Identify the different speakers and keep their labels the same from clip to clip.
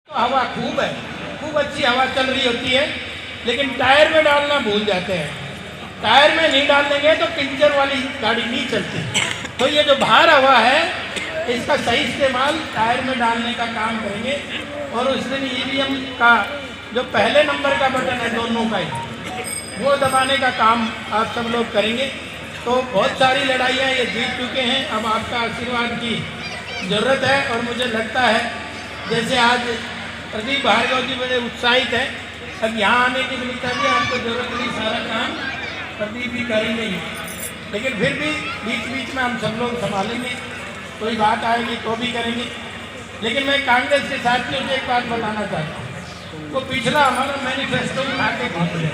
Speaker 1: तो हवा खूब है, खूब अच्छी हवा चल रही होती है, लेकिन टायर में डालना भूल जाते हैं। टायर में नहीं डालेंगे तो पिंचर वाली गाड़ी नहीं चलती। तो ये जो बाहर हवा है इसका सही इस्तेमाल टायर में डालने का काम करेंगे। और उस दिन ईवीएम का जो पहले नंबर का बटन है दोनों का ही, वो दबाने का काम आप सब लोग करेंगे। तो बहुत सारी लड़ाइयाँ ये जीत चुके हैं, अब आपका आशीर्वाद की ज़रूरत है। और मुझे लगता है जैसे आज प्रदीप भार्गव जी बड़े उत्साहित हैं, अब यहाँ आने की मिलता भी आपको ज़रूरत नहीं, सारा काम प्रदीप ही करेंगे ही। लेकिन फिर भी बीच बीच में हम सब लोग संभालेंगे, कोई बात आएगी तो भी करेंगे। लेकिन मैं कांग्रेस के साथियों से एक बात बताना चाहता हूँ, वो पिछला हमारा मैनिफेस्टो उठा के घूम रहे,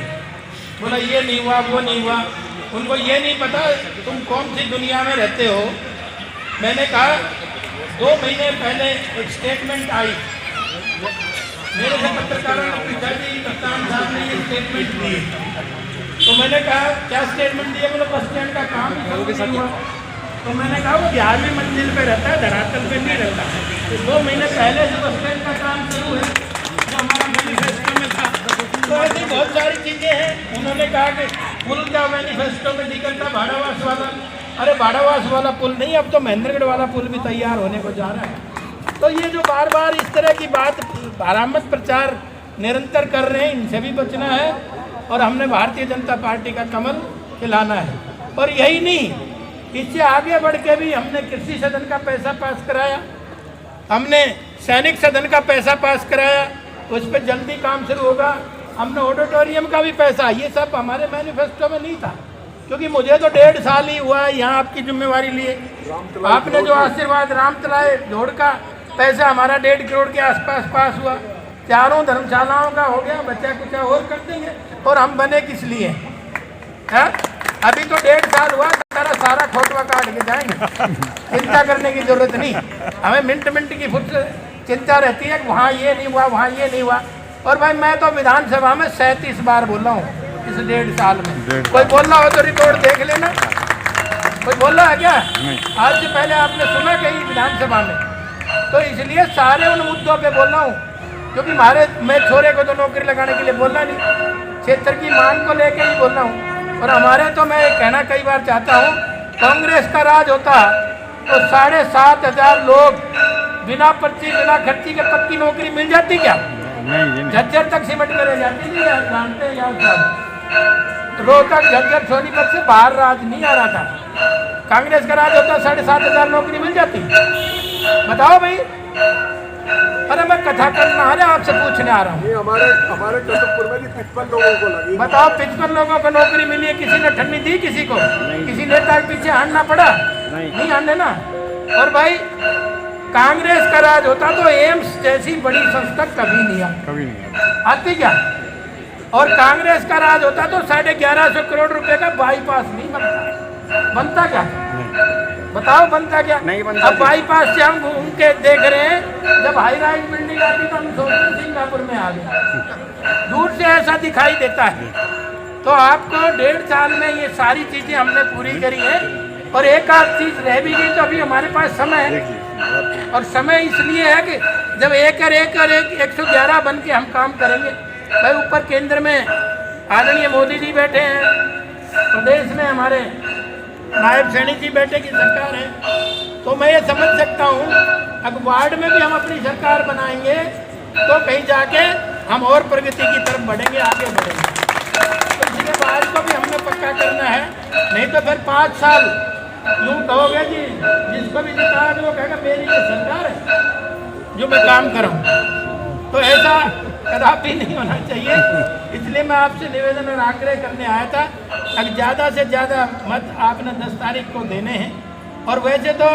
Speaker 1: बोला ये नहीं हुआ वो नहीं हुआ। उनको ये नहीं पता तुम कौन सी दुनिया में रहते हो। मैंने कहा 2 महीने पहले एक स्टेटमेंट आई, मेरे से पत्रकारों ने पूछा जी कप्तान साहब ने ये स्टेटमेंट दी, तो मैंने कहा क्या स्टेटमेंट दिया। बोले बस स्टैंड का काम नहीं हुआ। तो मैंने कहा वो 11वीं मंजिल पे रहता है, धरातल पे नहीं रहता। तो 2 महीने पहले से बस स्टैंड का काम शुरू है, जो हमारा मैनिफेस्टो में था। तो ऐसी बहुत सारी चीज़ें हैं। उन्होंने कहा कि पुल का मैनिफेस्टो में निकलता भाड़ावास वाला, अरे भाड़ावास वाला पुल नहीं, अब तो महेंद्रगढ़ वाला पुल भी तैयार होने को जा रहा है। तो ये जो बार बार इस तरह की बात बरामद प्रचार निरंतर कर रहे हैं, इनसे भी बचना है। और हमने भारतीय जनता पार्टी का कमल खिलाना है। और यही नहीं, इससे आगे बढ़ के भी हमने कृषि सदन का पैसा पास कराया, हमने सैनिक सदन का पैसा पास कराया, उस पर जल्दी काम शुरू होगा। हमने ऑडिटोरियम का भी पैसा, ये सब हमारे मैनिफेस्टो में नहीं था, क्योंकि मुझे तो 1.5 साल ही हुआ है यहाँ आपकी जिम्मेवारी लिए। आपने जो आशीर्वाद रामतलाए जोड़ का पैसा हमारा 1.5 करोड़ के आसपास पास हुआ, 4 धर्मशालाओं का हो गया, बचा कुछ और कर देंगे। और हम बने किस लिए हैं? अभी तो 1.5 साल हुआ, सारा खोटवा काट के जाएंगे, चिंता करने की जरूरत नहीं। हमें मिनट मिनट की फुर्सत चिंता रहती है कि वहाँ ये नहीं हुआ, वहाँ ये नहीं हुआ। और भाई मैं तो विधानसभा में 37 बार बोला हूँ इस 1.5 साल में। कोई बोल रहा हो तो रिकॉर्ड देख लेना, कोई बोल रहा है क्या? आज से पहले आपने सुना कहीं विधानसभा में? तो इसलिए सारे उन मुद्दों पे बोल रहा हूँ, क्योंकि मैं छोरे को तो नौकरी लगाने के लिए बोलना नहीं, क्षेत्र की मांग को लेके ही बोल रहा हूँ। और हमारे तो मैं कहना कई बार चाहता हूँ, कांग्रेस का राज होता तो 7,500 लोग बिना पर्ची बिना खर्ची के पक्की नौकरी मिल जाती क्या? झज्जर तक सिमट कर रह जाती थी, जानते हैं यार। रोहतक झज्जर सोनीपत से बाहर राज नहीं आ रहा था। कांग्रेस का राज होता 7,500 नौकरी मिल जाती। बताओ भाई, अरे मैं कथा करना आ रहा, आपसे पूछने आ रहा हूँ।
Speaker 2: हमारे कसमपुर में 55 लोगों को लगी।
Speaker 1: बताओ 55 लोगों को नौकरी मिली है, किसी ने ठन्नी दी किसी को? किसी नेता के पीछे हारना पड़ा? नहीं हारने ना। और भाई कांग्रेस का राज होता तो एम्स जैसी बड़ी संस्था कभी नहीं आती क्या? और कांग्रेस का राज होता तो 1150 करोड़ रुपए का बाईपास नहीं बनता क्या? बताओ बनता क्या? नहीं बनता। अब बाईपास से हम घूम के देख रहे हैं, जब हाई राइज बिल्डिंग आती तो हम सोचते सिंगापुर में आ गए। दूर से ऐसा दिखाई देता है। तो आपको 1.5 साल में ये सारी चीजें हमने पूरी करी है। और एक आध चीज रह भी गई तो अभी हमारे पास समय है। और समय इसलिए है कि जब 111 बन के हम काम करेंगे। भाई ऊपर केंद्र में आदरणीय मोदी जी बैठे हैं, प्रदेश में हमारे नायब सैनिक जी बैठे की सरकार है। तो मैं ये समझ सकता हूँ अगर वार्ड में भी हम अपनी सरकार बनाएंगे तो कहीं जाके हम और प्रगति की तरफ बढ़ेंगे, आगे बढ़ेंगे। तो इसलिए वार्ड को भी हमने पक्का करना है, नहीं तो फिर 5 साल यूँ कहोगे जी, जिसको भी जिता वो कहेगा मेरी ये सरकार है जो मैं काम करूँ। तो ऐसा कदापि नहीं होना चाहिए। इसलिए मैं आपसे निवेदन और आग्रह करने आया था, अब ज़्यादा से ज़्यादा मत आपने 10 तारीख को देने हैं। और वैसे तो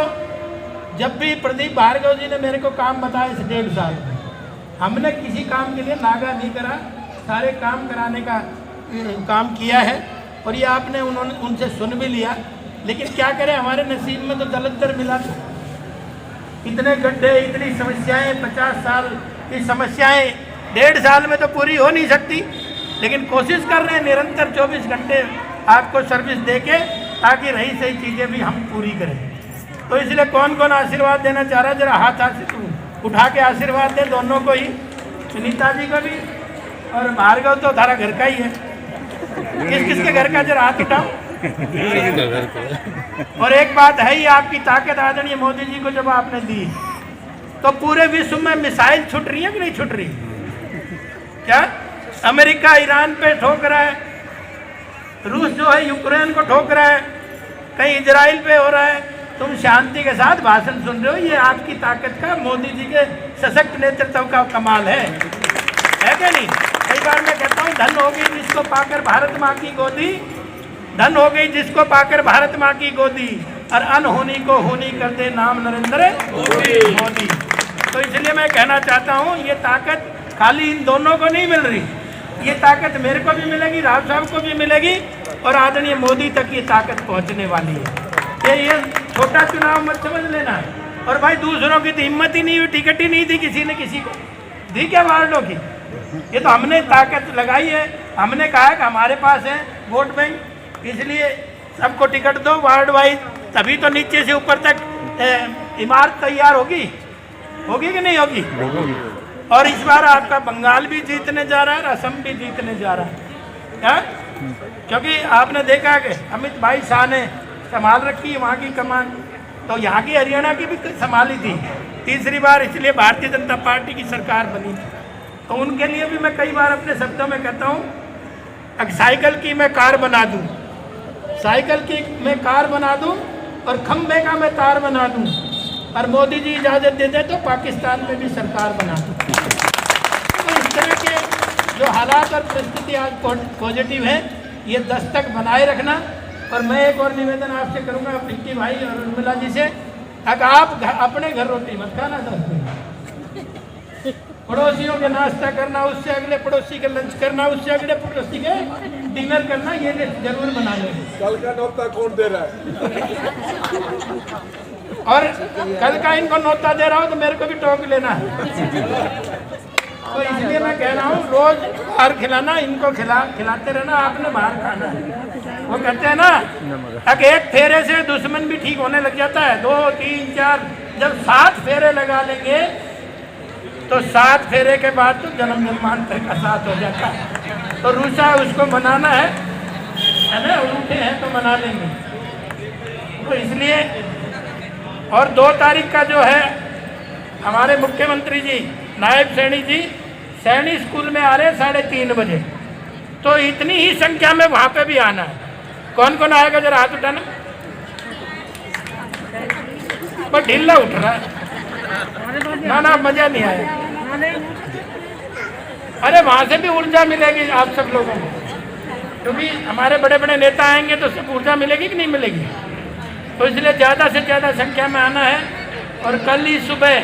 Speaker 1: जब भी प्रदीप भार्गव जी ने मेरे को काम बताया इस 1.5 साल में, हमने किसी काम के लिए नागा नहीं करा, सारे काम कराने का काम किया है। और ये आपने उनसे सुन भी लिया। लेकिन क्या करें, हमारे नसीब में तो दलदर मिला था। इतने गड्ढे, इतनी समस्याएं, 50 साल की समस्याएं 1.5 साल में तो पूरी हो नहीं सकती। लेकिन कोशिश कर रहे हैं निरंतर 24 घंटे आपको सर्विस देके, ताकि रही सही चीज़ें भी हम पूरी करें। तो इसलिए कौन कौन आशीर्वाद देना चाह रहा है, जरा हाथ उठा के आशीर्वाद दे दोनों को ही। सुनीता जी को भी, और भार्गव तो थारा घर का ही है। किस किस के घर का जरा हाथ उठाओ। और एक बात है ही, आपकी ताकत आदरणीय मोदी जी को जब आपने दी तो पूरे विश्व में मिसाइल छुट रही है कि नहीं छुट रही? क्या अमेरिका ईरान पे ठोक रहा है, रूस जो है यूक्रेन को ठोक रहा है, कहीं इजराइल पे हो रहा है, तुम शांति के साथ भाषण सुन रहे हो। ये आपकी ताकत का, मोदी जी के सशक्त नेतृत्व का कमाल है क्या नहीं? कई बार मैं कहता हूँ, धन हो गई जिसको पाकर भारत माँ की गोदी, धन हो गई जिसको पाकर भारत माँ की गोदी, और अनहोनी को होनी कर दे नाम नरेंद्र मोदी। तो इसलिए मैं कहना चाहता हूँ, ये ताकत खाली इन दोनों को नहीं मिल रही, ये ताकत मेरे को भी मिलेगी, राव साहब को भी मिलेगी, और आदरणीय मोदी तक ये ताकत पहुँचने वाली है। ये छोटा चुनाव मत समझ लेना। और भाई दूसरों की तो हिम्मत ही नहीं हुई, टिकट ही नहीं दी किसी ने किसी को, दी क्या वार्डों की? ये तो हमने ताकत लगाई है, हमने कहा है कि हमारे पास है वोट बैंक, इसलिए सबको टिकट दो वार्ड वाइज, तभी तो नीचे से ऊपर तक इमारत तैयार होगी कि नहीं होगी? और इस बार आपका बंगाल भी जीतने जा रहा है, असम भी जीतने जा रहा है, क्योंकि आपने देखा कि अमित भाई शाह ने संभाल रखी वहाँ की कमान, तो यहाँ की हरियाणा की भी संभाली थी तीसरी बार, इसलिए भारतीय जनता पार्टी की सरकार बनी थी। तो उनके लिए भी मैं कई बार अपने शब्दों में कहता हूँ, साइकिल की मैं कार बना दूँ, साइकिल की मैं कार बना दूँ और खंबे का मैं तार बना दूँ, और मोदी जी इजाज़त दे दे तो पाकिस्तान में भी सरकार बना दूँ। तो इस तरह के जो हालात और परिस्थिति आज पॉजिटिव है, ये दस्तक बनाए रखना। और मैं एक और निवेदन आपसे करूँगा पिंकी भाई और उर्मिला जी से, अगर आप अपने घर रोटी मत खाना, 10 दिन पड़ोसियों के नाश्ता करना, उससे अगले पड़ोसी के लंच करना, उससे अगले पड़ोसी के डिनर करना, ये जरूर बना लेंगे।
Speaker 2: कल का नौता कौन दे रहा है?
Speaker 1: और कल का इनको नौता दे रहा हूँ तो मेरे को भी टोक लेना है। तो इसलिए मैं कह रहा हूँ, रोज बाहर खिलाना, इनको खिलाते रहना, आपने बाहर खाना है। वो कहते हैं ना, अगर एक फेरे से दुश्मन भी ठीक होने लग जाता है, 2, 3, 4, जब 7 फेरे लगा लेंगे तो 7 फेरे के बाद तो जन्म जन्मांतर का साथ हो जाता है। तो रूसा उसको मनाना है ना, रूठे हैं तो मना लेंगे। तो इसलिए, और 2 तारीख का जो है हमारे मुख्यमंत्री जी, नायब सैनी जी सैनी स्कूल में आ रहे हैं 3:30 बजे, तो इतनी ही संख्या में वहाँ पे भी आना है। कौन कौन आएगा जरा हाथ उठाना। बस ढीला उठ रहा है, ना मजा नहीं आया। अरे वहाँ से भी ऊर्जा मिलेगी आप सब लोगों को, क्योंकि हमारे बड़े बड़े नेता आएंगे तो सब ऊर्जा मिलेगी कि नहीं मिलेगी। तो इसलिए ज़्यादा से ज़्यादा संख्या में आना है। और कल ही सुबह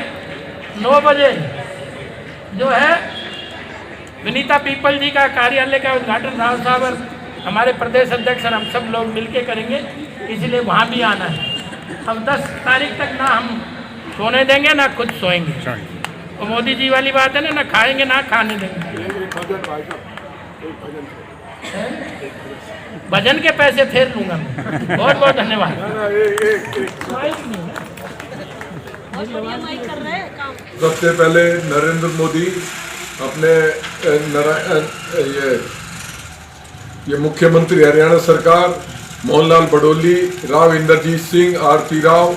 Speaker 1: 9 बजे जो है विनीता पीपल जी का कार्यालय का उद्घाटन राव साहब और हमारे प्रदेश अध्यक्ष और हम सब लोग मिलके करेंगे, इसलिए वहाँ भी आना है। अब 10 तारीख तक ना हम सोने देंगे ना खुद सोएंगे। तो मोदी जी वाली बात है ना, खाएंगे ना खाने देंगे। भजन के पैसे फेर लूंगा मैं। बहुत बहुत धन्यवाद।
Speaker 2: सबसे पहले नरेंद्र मोदी अपने ये मुख्यमंत्री हरियाणा सरकार, मोहनलाल बडोली, राव इंद्रजीत सिंह, आरती राव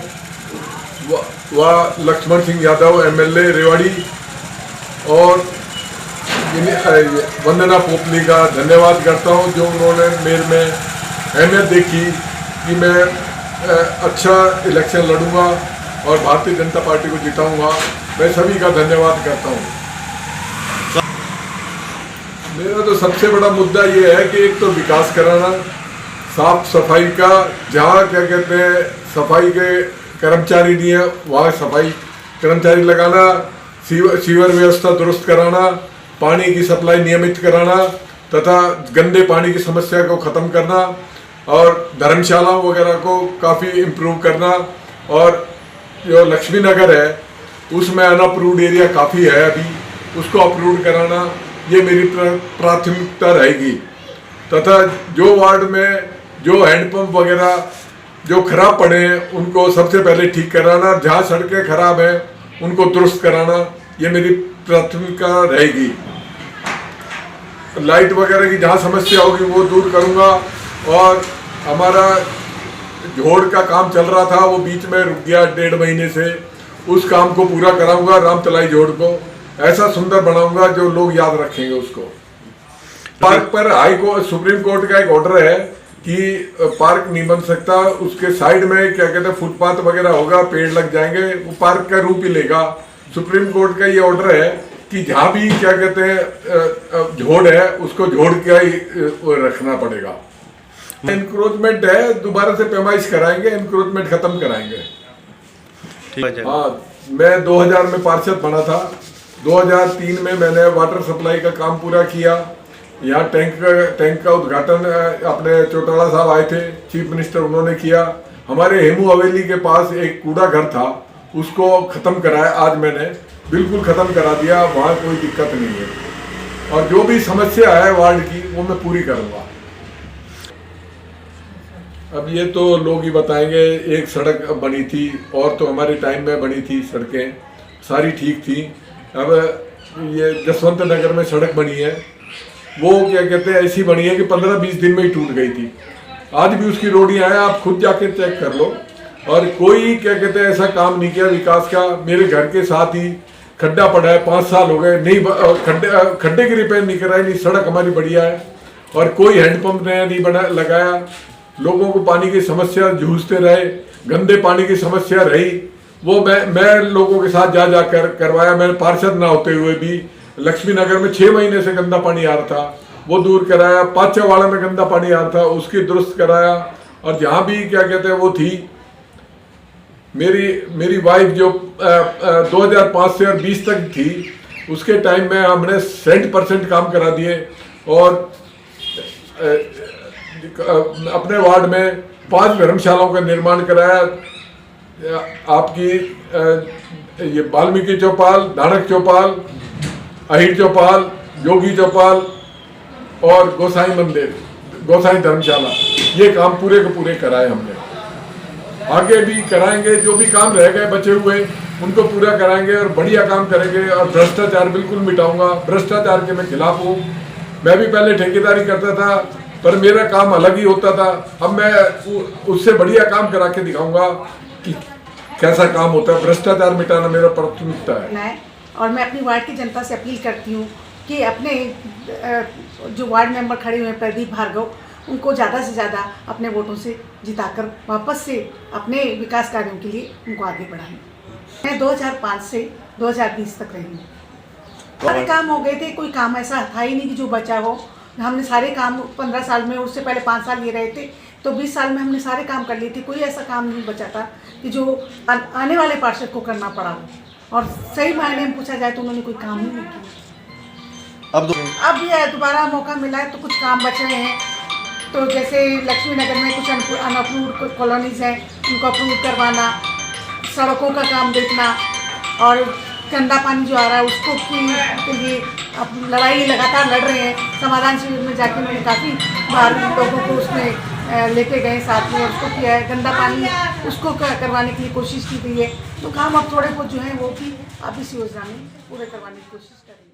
Speaker 2: व लक्ष्मण सिंह यादव एमएलए रेवाड़ी, और वंदना पोपली का धन्यवाद करता हूं, जो उन्होंने मेरे में अहमियत देखी कि मैं अच्छा इलेक्शन लड़ूंगा और भारतीय जनता पार्टी को जिताऊंगा। मैं सभी का धन्यवाद करता हूं। मेरा तो सबसे बड़ा मुद्दा ये है कि एक तो विकास कराना, साफ सफाई का, जहाँ क्या कहते हैं सफाई के कर्मचारी नहीं है वहाँ सफाई कर्मचारी लगाना, सीवर व्यवस्था दुरुस्त कराना, पानी की सप्लाई नियमित कराना तथा गंदे पानी की समस्या को ख़त्म करना, और धर्मशालाओं वगैरह को काफ़ी इम्प्रूव करना, और जो लक्ष्मी नगर है उसमें अनअप्रूव्ड एरिया काफ़ी है अभी, उसको अप्रूव कराना, ये मेरी प्राथमिकता रहेगी। तथा जो वार्ड में जो हैंडपम्प वगैरह जो खराब पड़े हैं उनको सबसे पहले ठीक कराना, जहाँ सड़कें खराब हैं उनको दुरुस्त कराना, ये मेरी प्राथमिकता रहेगी। लाइट वगैरह की जहाँ समस्या होगी वो दूर करूँगा। और हमारा जोड़ का काम चल रहा था, वो बीच में रुक गया 1.5 महीने से, उस काम को पूरा कराऊंगा। रामतलाई जोड़ को ऐसा सुंदर बनाऊंगा जो लोग याद रखेंगे उसको। पार्क पर हाई कोर्ट सुप्रीम कोर्ट का एक ऑर्डर है कि पार्क नहीं बन सकता, उसके साइड में क्या कहते हैं फुटपाथ वगैरह होगा, पेड़ लग जाएंगे, वो पार्क का रूप ही लेगा। सुप्रीम कोर्ट का ये ऑर्डर है कि जहाँ भी क्या कहते हैं झोड़ है उसको झोड़ का ही रखना पड़ेगा। एनक्रोचमेंट है, दोबारा से पैमाइश कराएंगे, एनक्रोचमेंट खत्म कराएंगे। हाँ, मैं 2000 में पार्षद बना था। 2003 में मैंने वाटर सप्लाई का काम पूरा किया। यहाँ टैंक का उद्घाटन अपने चौटाला साहब आए थे, चीफ मिनिस्टर, उन्होंने किया। हमारे हेमू हवेली के पास एक कूड़ा घर था, उसको ख़त्म कराया। आज मैंने बिल्कुल ख़त्म करा दिया, वहाँ कोई दिक्कत नहीं है। और जो भी समस्या है वार्ड की वो मैं पूरी करूँगा। अब ये तो लोग ही बताएंगे। एक सड़क बनी थी और तो हमारे टाइम में बनी थी, सड़कें सारी ठीक थी। अब ये जसवंत नगर में सड़क बनी है, वो क्या कहते हैं ऐसी बनी है कि 15-20 दिन में ही टूट गई थी। आज भी उसकी रोडियां हैं, आप खुद जाके चेक कर लो। और कोई क्या कहते हैं ऐसा काम नहीं किया विकास का। मेरे घर के साथ ही खड्डा पड़ा है, 5 साल हो गए, नहीं खड्डे की रिपेयर नहीं कराई, नहीं सड़क हमारी बढ़िया है। और कोई हैंडपंप नया नहीं लगाया। लोगों को पानी की समस्या जूझते रहे, गंदे पानी की समस्या रही, वो मैं लोगों के साथ जा कर करवाया। मैंने पार्षद ना होते हुए भी लक्ष्मी नगर में 6 महीने से गंदा पानी आ रहा था, वो दूर कराया। पाचावाड़ा में गंदा पानी आ रहा था, उसकी दुरुस्त कराया। और जहाँ भी क्या कहते हैं वो थी मेरी वाइफ जो 2005 से और 20 तक थी, उसके टाइम में हमने 100% काम करा दिए। और अपने वार्ड में 5 धर्मशालाओं का निर्माण कराया। आपकी ये वाल्मीकि चौपाल, नानक चौपाल, अहिर चौपाल, योगी चौपाल और गोसाई मंदिर, गोसाई धर्मशाला, ये काम पूरे के पूरे कराए हमने। आगे भी कराएंगे, जो भी काम रह गए बचे हुए उनको पूरा कराएंगे और बढ़िया काम करेंगे। और भ्रष्टाचार बिल्कुल मिटाऊंगा। भ्रष्टाचार के मैं खिलाफ हूँ। मैं भी पहले ठेकेदारी करता था, पर मेरा काम अलग ही होता था। अब मैं उससे बढ़िया काम करा के दिखाऊंगा कि कैसा काम होता है। भ्रष्टाचार मिटाना मेरा प्राथमिकता है।
Speaker 3: और मैं अपनी वार्ड की जनता से अपील करती हूँ कि अपने जो वार्ड मेंबर खड़े हुए हैं प्रदीप भार्गव, उनको ज़्यादा से ज़्यादा अपने वोटों से जिताकर वापस से अपने विकास कार्यों के लिए उनको आगे बढ़ाएं। मैं 2005 से 2020 तक रही हूँ। सारे काम हो गए थे, कोई काम ऐसा था ही नहीं कि जो बचा हो। हमने सारे काम 15 साल में, उससे पहले 5 साल ये रहे थे, तो 20 साल में हमने सारे काम कर लिए थे। कोई ऐसा काम नहीं बचा था कि जो आने वाले पार्षद को करना पड़ा हो। और सही मायने में पूछा जाए तो उन्होंने कोई काम ही नहीं किया। अब ये दोबारा मौका मिला है तो कुछ काम बच रहे हैं। तो जैसे लक्ष्मी नगर में कुछ अनअप्रूव्ड कॉलोनीज हैं, उनको अप्रूव करवाना, सड़कों का काम देखना, और गंदा पानी जो आ रहा है उसको के लिए अब लड़ाई लगातार लड़ रहे हैं। समाधान शिविर में जाके उन्होंने काफ़ी बार लोगों को उसमें लेके गए साथ में, और उसको किया है। गंदा पानी उसको करवाने की कोशिश की गई है। तो काम अब थोड़े बहुत जो है वो भी आप इस योजना में पूरे करवाने की कोशिश करेंगे।